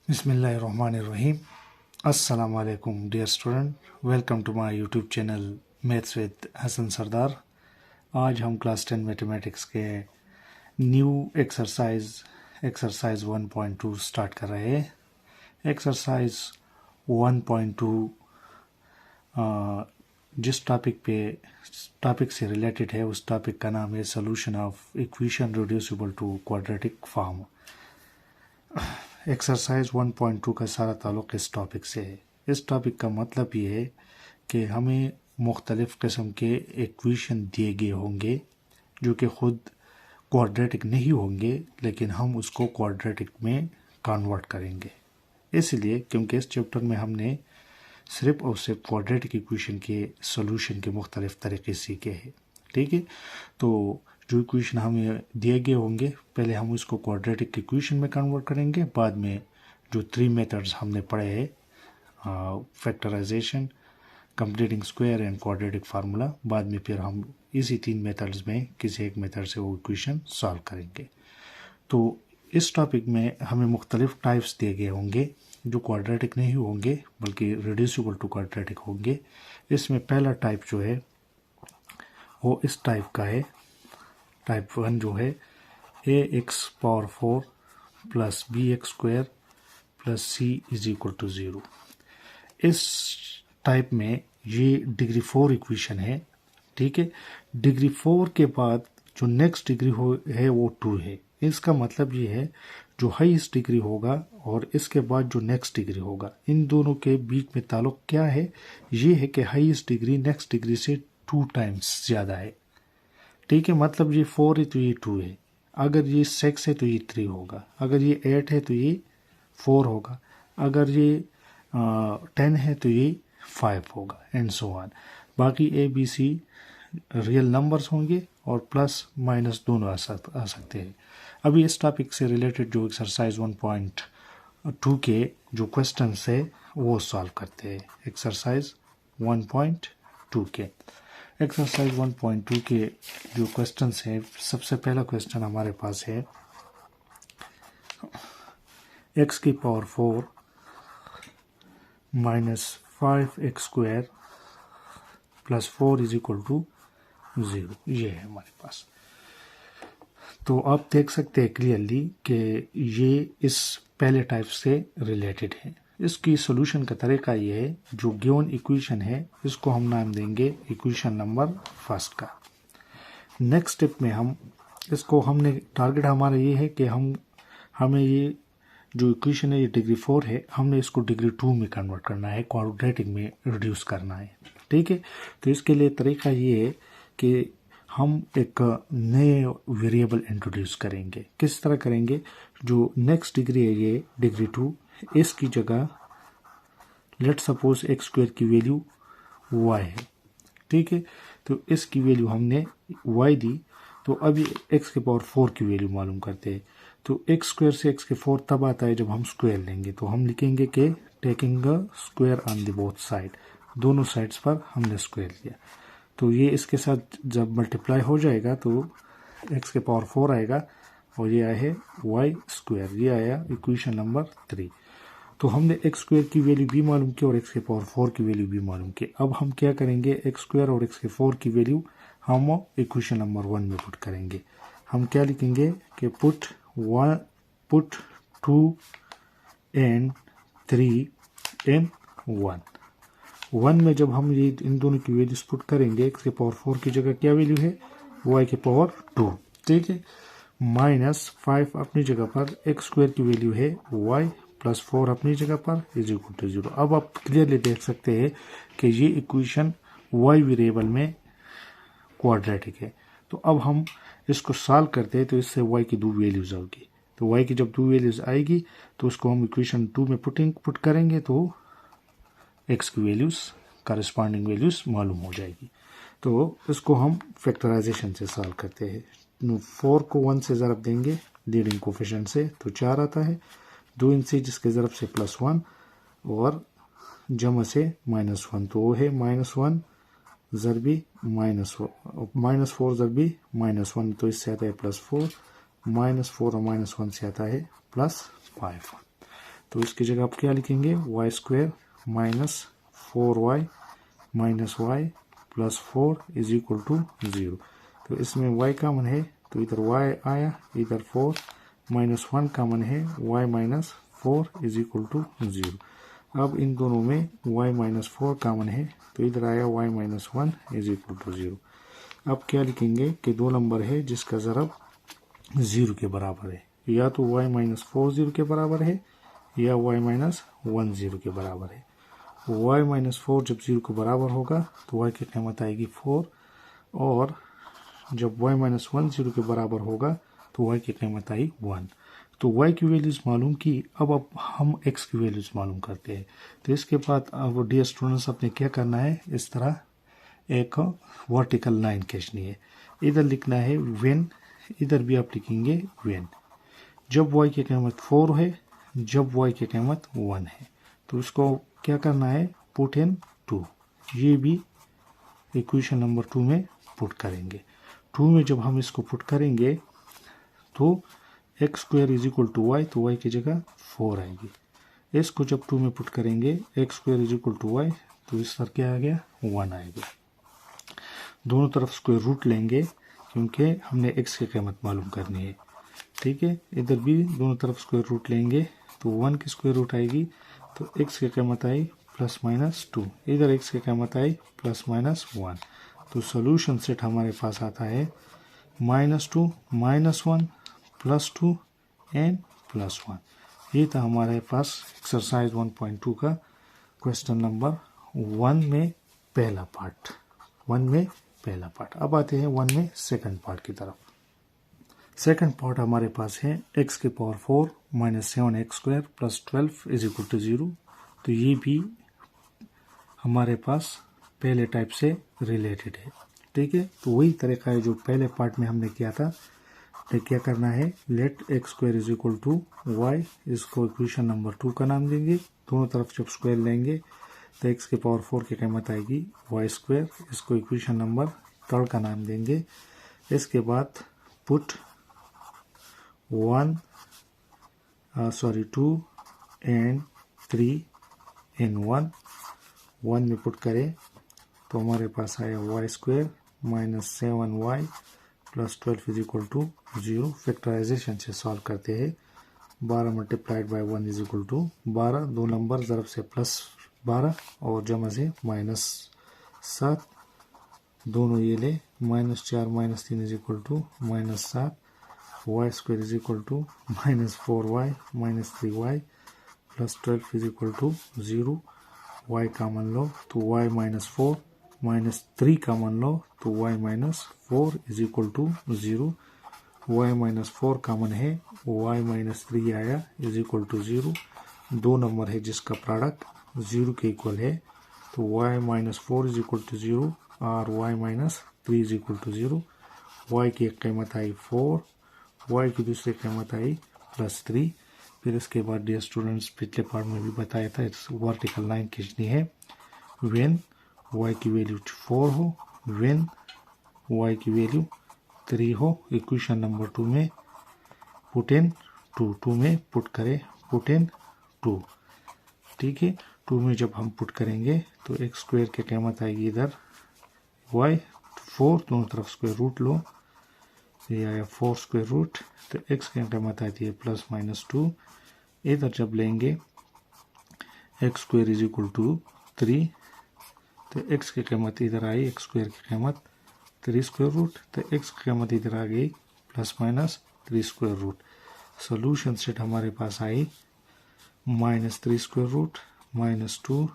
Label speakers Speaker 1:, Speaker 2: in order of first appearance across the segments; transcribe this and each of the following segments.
Speaker 1: Bismillahirrahmanirrahim. Assalamu alaikum dear student. Welcome to my YouTube channel Maths with Hassan Sardar. आज हम class 10 mathematics के new exercise 1.2 start कर रहे हैं। Exercise 1.2 जिस टॉपिक से रिलेटेड है उस टॉपिक का नाम है solution of equation reducible to quadratic form. Exercise 1.2 का सारा ताल्लुक़ इस टॉपिक से है। इस टॉपिक का मतलब ये है कि हमें मुख्तलिफ़ किस्म के इक्वेशन दिए गए होंगे जो कि ख़ुद क्वाड्रेटिक नहीं होंगे, लेकिन हम उसको क्वाड्रेटिक में कन्वर्ट करेंगे। इसलिए क्योंकि इस चैप्टर में हमने सिर्फ और सिर्फ क्वाड्रेटिक इक्वेशन के सॉल्यूशन के मुख्तलिफ़ तरीक़े सीखे हैं। ठीक है, तो जो इक्वेशन हमें दिए गए होंगे पहले हम उसको क्वाड्रेटिक इक्वेशन में कन्वर्ट करेंगे, बाद में जो 3 मेथड्स हमने पढ़े हैं factorisation, completing square and quadratic formula, बाद में फिर हम इसी 3 मेथड्स में किसी एक मेथड से वो इक्वेशन सॉल्व करेंगे। तो इस टॉपिक में हमें मुख्तलिफ टाइप्स दिए गए होंगे जो क्वाड्रेटिक नहीं होंगे बल्कि रिड्यूसिबल टू क्वाड्रेटिक होंगे। इसमें पहला टाइप जो है वो इस टाइप का है। टाइप 1 जो है ax⁴ plus bx² plus c is equal to 0। इस टाइप में ये डिग्री 4 इक्वेशन है। ठीक है, डिग्री 4 के बाद जो नेक्स्ट डिग्री है वो 2 है। इसका मतलब ये है जो हाईएस्ट डिग्री होगा और इसके बाद जो नेक्स्ट डिग्री होगा, इन दोनों के बीच में ताल्लुक क्या है, ये है कि हाईएस्ट डिग्री नेक्स्ट डिग्री से 2 टाइम्स ज़्यादा है। ठीक है, मतलब ये 4 है तो ये 2 है, अगर ये 6 है तो ये 3 होगा, अगर ये 8 है तो ये 4 होगा, अगर ये 10 है तो ये 5 होगा एंड सो ऑन। बाकी A B C real numbers होंगे और प्लस माइनस दोनों आ सकते हैं। अभी इस टॉपिक से रिलेटेड जो एक्सरसाइज 1.2 के जो क्वेश्चन है वो सॉल्व करते हैं। एक्सरसाइज 1.2 के एक्सरसाइज 1.2 के जो क्वेश्चन है, सबसे पहला क्वेश्चन हमारे पास है x⁴ minus 5x² plus 4 is equal to 0। ये है हमारे पास। तो आप देख सकते हैं क्लियरली कि ये इस पहले टाइप से रिलेटेड है। इसकी सॉल्यूशन का तरीका ये है, जो गिवन इक्वेशन है इसको हम नाम देंगे इक्वेशन नंबर फर्स्ट का। नेक्स्ट स्टेप में हम इसको हमने टारगेट हमारा ये है कि हमें ये जो इक्वेशन है ये डिग्री 4 है, हमने इसको डिग्री 2 में कन्वर्ट करना है, क्वाड्रेटिक में रिड्यूस करना है। ठीक है, तो इसके लिए तरीका ये है कि हम एक नए वेरिएबल इंट्रोड्यूस करेंगे। किस तरह करेंगे, जो नेक्स्ट डिग्री है ये डिग्री 2, इसकी जगह लेट सपोज x² की वैल्यू y है। ठीक है, तो इसकी वैल्यू हमने y दी, तो अभी x⁴ की वैल्यू मालूम करते हैं। तो x² से x⁴ तब आता है जब हम स्क्वायर लेंगे, तो हम लिखेंगे कि taking a square on the both side, दोनों साइड्स पर हमने स्क्वायर लिया। तो ये इसके साथ जब मल्टीप्लाई हो जाएगा तो x⁴ आएगा और ये आया है y², ये आया इक्वेशन नंबर 3। तो हमने x² की वैल्यू भी मालूम की और x⁴ की वैल्यू भी मालूम की। अब हम क्या करेंगे, x² और x⁴ की वैल्यू हम इक्वेशन नंबर 1 में पुट करेंगे। हम क्या लिखेंगे कि पुट 2 एंड 3 इन 1 में जब हम ये इन दोनों की वैल्यूज पुट करेंगे, x⁴ की जगह क्या वैल्यू है, y⁴2। ठीक है, माइनस 5 अपनी जगह पर, x² की वैल्यू है y प्लस 4 अपनी जगह पर इज इक्वल टू 0। अब आप क्लियरली देख सकते हैं कि ये इक्वेशन y वेरिएबल में क्वाड्रेटिक है। तो अब हम इसको सॉल्व करते हैं तो इससे y की 2 वैल्यूज आएगी। तो y की जब 2 वैल्यूज आएगी तो उसको हम इक्वेशन 2 में पुट करेंगे तो x की वैल्यूज करस्पॉन्डिंग वैल्यूज मालूम हो जाएगी। तो इसको हम फैक्टराइजेशन से सॉल्व करते हैं। 4 को 1 से ज़रब देंगे लीडिंग कोफिशिएंट से तो 4 आता है, 2 इनसे जिसके ज़रब से +1 और जमा से -1, तो वो है -1 ज़रबी -4 ज़रबी -1, तो इससे आता है +4, -4 और -1 से आता है +5। तो इसकी जगह आप क्या लिखेंगे, y square minus 4y minus y plus 4 is equal to 0। तो इसमें y कॉमन है तो इधर y आया, इधर 4 माइनस 1 कॉमन है, y minus 4 is equal to 0। अब इन दोनों में y माइनस 4 कॉमन है तो इधर आया y minus 1 is equal to 0। अब क्या लिखेंगे कि दो नंबर है जिसका ज़रब 0 के बराबर है, या तो y माइनस 4 0 के बराबर है या y माइनस 1 0 के बराबर है। y माइनस 4 जब 0 के बराबर होगा तो y की कीमत आएगी 4, और जब y माइनस 1 0 के बराबर होगा तो y की कीमत आई 1। तो y की वैल्यूज मालूम की, अब हम x की वैल्यूज मालूम करते हैं। तो इसके बाद अब डियर स्टूडेंट्स अपने क्या करना है, इस तरह एक वर्टिकल लाइन खींचनी है। इधर लिखना है व्हेन, इधर भी आप लिखेंगे व्हेन जब y की कीमत 4 है, जब y की कीमत 1 है। तो इसको क्या करना है, पुट इन 2। ये भी इक्वेशन नंबर 2 में पुट करेंगे। 2 में जब हम इसको पुट करेंगे तो x square is equal to y, तो वाई की जगह 4 आएगी। इसको जब 2 में पुट करेंगे x square is equal to y, तो इस पर क्या आ गया, 1 आएगा। दोनों तरफ स्क्वायर रूट लेंगे क्योंकि हमने एक्स की कीमत मालूम करनी है। ठीक है, इधर भी दोनों तरफ स्क्वायर रूट लेंगे तो 1 की स्क्वायर रूट आएगी, तो एक्स की कीमत आई प्लस माइनस 2, इधर एक्स की कीमत आई प्लस माइनस 1। तो सोल्यूशन सेट हमारे पास आता है -2 -1 +2 एंड +1। ये था हमारे पास एक्सरसाइज 1.2 का क्वेश्चन नंबर 1 में पहला पार्ट। 1 में पहला पार्ट। अब आते हैं 1 में सेकंड पार्ट की तरफ। सेकंड पार्ट हमारे पास है x की power 4 minus 7x² plus 12 is equal to 0। तो ये भी हमारे पास पहले टाइप से रिलेटेड है। ठीक है, तो वही तरीका है जो पहले पार्ट में हमने किया था। तो क्या करना है, let x² is equal to y, इसको इक्वेशन नंबर 2 का नाम देंगे। दोनों तरफ जब स्क्वायर लेंगे तो x की पावर 4 की कीमत आएगी y², इसको इक्वेशन नंबर 3 का नाम देंगे। इसके बाद पुट 2 एंड 3 इन 1 में पुट करें तो हमारे पास आया y² minus 7y plus 12 is equal to 0। Factorization से सॉल्व करते हैं। 12 multiplied by 1 is equal to 12, दो नंबर ज़रब से प्लस 12 और जमा से माइनस 7, दोनों ये ले, -4 -3 is equal to -7, y² is equal to -4y minus 3y plus 12 is equal to 0। y common लो तो y माइनस 4 माइनस 3 कॉमन लो तो y minus 4 is equal to 0। y minus 4 common है, y माइनस 3 आया is equal to 0। दो number है जिसका product 0 के इक्वल है, तो y minus 4 is equal to 0 और y minus 3 is equal to 0। y की एक कीमत आई 4, y की दूसरी कीमत आई +3। फिर इसके बाद डियर स्टूडेंट्स पिछले पार्ट में भी बताया था, वर्टिकल लाइन खींचनी है व्हेन y की वैल्यू 4 हो, व्हेन y की वैल्यू 3 हो। इक्वेशन नंबर 2 में पुट इन 2 में पुट करें, पुट इन 2। ठीक है, 2 में जब हम पुट करेंगे तो x² की कीमत आएगी इधर y 4, दोनों तरफ स्क्वायर रूट लो, ये आया 4 स्क्वायर रूट, तो x की कीमत आती है प्लस माइनस 2। इधर जब लेंगे x² इज इक्वल टू 3, तो x की कीमत इधर आई, x² की कीमत 3 स्क्वायर रूट, तो x की कीमत इधर आ गई plus minus 3 square root. Solution set हमारे पास आई -3 स्क्वायर रूट -2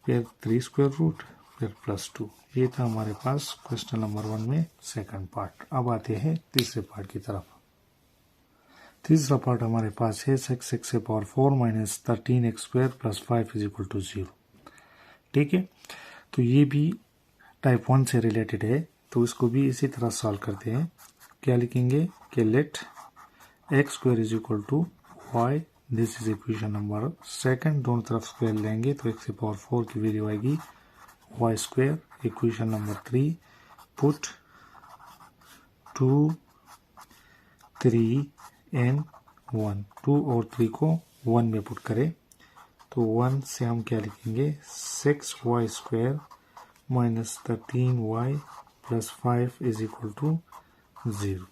Speaker 1: फिर 3 स्क्वायर रूट फिर +2। ये था हमारे पास क्वेश्चन नंबर 1 में सेकंड पार्ट। अब आते हैं तीसरे पार्ट की तरफ। तीसरा पार्ट हमारे पास है x की power 4 minus 13x² plus 5 is equal to 0। ठीक है, तो ये भी टाइप 1 से रिलेटेड है, तो इसको भी इसी तरह सॉल्व करते हैं। क्या लिखेंगे कि let x² is equal to y, this is equation number 2। दोनों तरफ स्क्वायर लेंगे तो x की पावर 4 की वैल्यू आएगी y²। Equation number 3 put 2 3 and 1, 2 और 3 को 1 में पुट करें तो 1 से हम क्या लिखेंगे 6y square minus 13y plus 5 is equal to 0।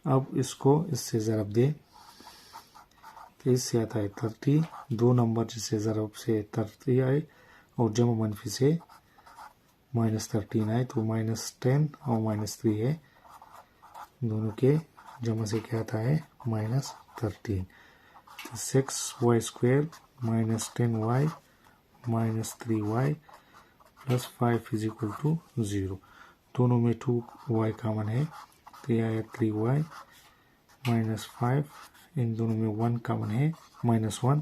Speaker 1: अब इसको इससे ज़रब दें तो इससे आता है 30, दो नंबर जिससे ज़रब से 30 आए और जमा मनफी से -13 आए तो -10 और -3 है, दोनों के जमा से क्या आता है -13। 6y square minus 10y minus 3y plus 5 is equal to 0। दोनों में 2y कॉमन है तो यह आया 3y माइनस 5, इन दोनों में 1 कॉमन है -1,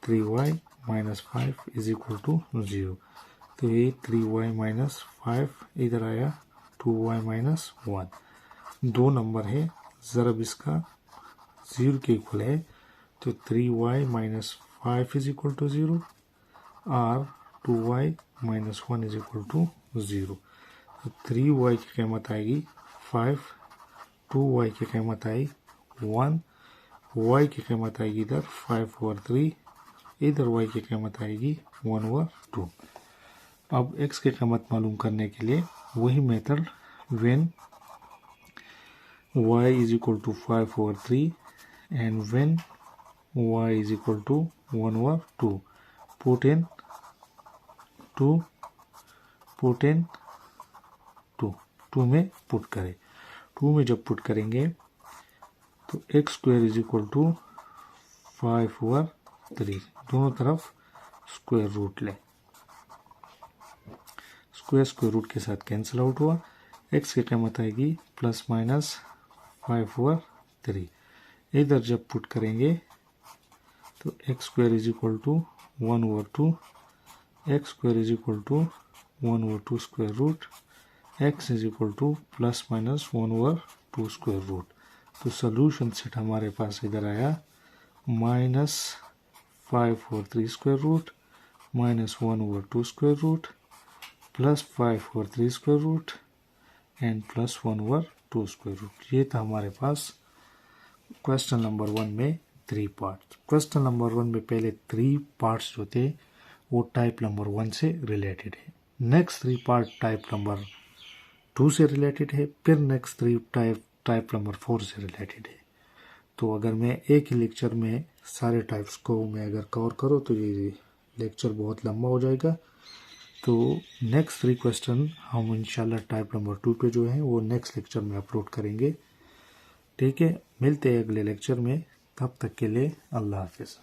Speaker 1: 3y minus 5 is equal to 0। तो ये 3y माइनस 5 इधर आया 2y माइनस 1। दो नंबर है, ज़रब इसका 0 के इक्वल है तो 3y minus 5 is equal to 0 और 2y minus 1 is equal to 0। तो 3y की कीमत आएगी 5, 2y की कीमत आई 1, y की कीमत आएगी इधर 5/3, इधर y की कीमत आएगी 1/2। अब x की कीमत मालूम करने के लिए वही method when y is equal to 5/3 and when y is equal to 1/2 put in 2 में पुट करें। 2 में जब पुट करेंगे तो x square is equal to 5/3, दोनों तरफ स्क्वायर रूट लें, स्क्वायर रूट के साथ कैंसिल आउट हुआ, x की कीमत आएगी प्लस माइनस 5/3। इधर जब पुट करेंगे तो x square is equal to 1/2, x square is equal to 1/2 square root, x is equal to plus minus 1/2 square root. तो सोल्यूशन सेट हमारे पास इधर आया -5/3 square root minus 1/2 square root plus 5/3 square root and plus 1/2 square root. ये था हमारे पास question number 1 में 3 parts. Question number 1 में पहले 3 पार्ट्स जो थे वो टाइप नंबर 1 से रिलेटेड है, नेक्स्ट 3 पार्ट टाइप नंबर 2 से रिलेटेड है, फिर नेक्स्ट 3 टाइप नंबर 4 से रिलेटेड है। तो अगर मैं एक ही लेक्चर में सारे टाइप्स को मैं अगर कवर करूँ तो ये लेक्चर बहुत लंबा हो जाएगा। तो नेक्स्ट 3 क्वेश्चन हम इंशाल्लाह टाइप नंबर 2 पे जो है वो नेक्स्ट लेक्चर में अपलोड करेंगे। ठीक है, मिलते हैं अगले लेक्चर में, तब तक के लिए अल्लाह हाफिज़।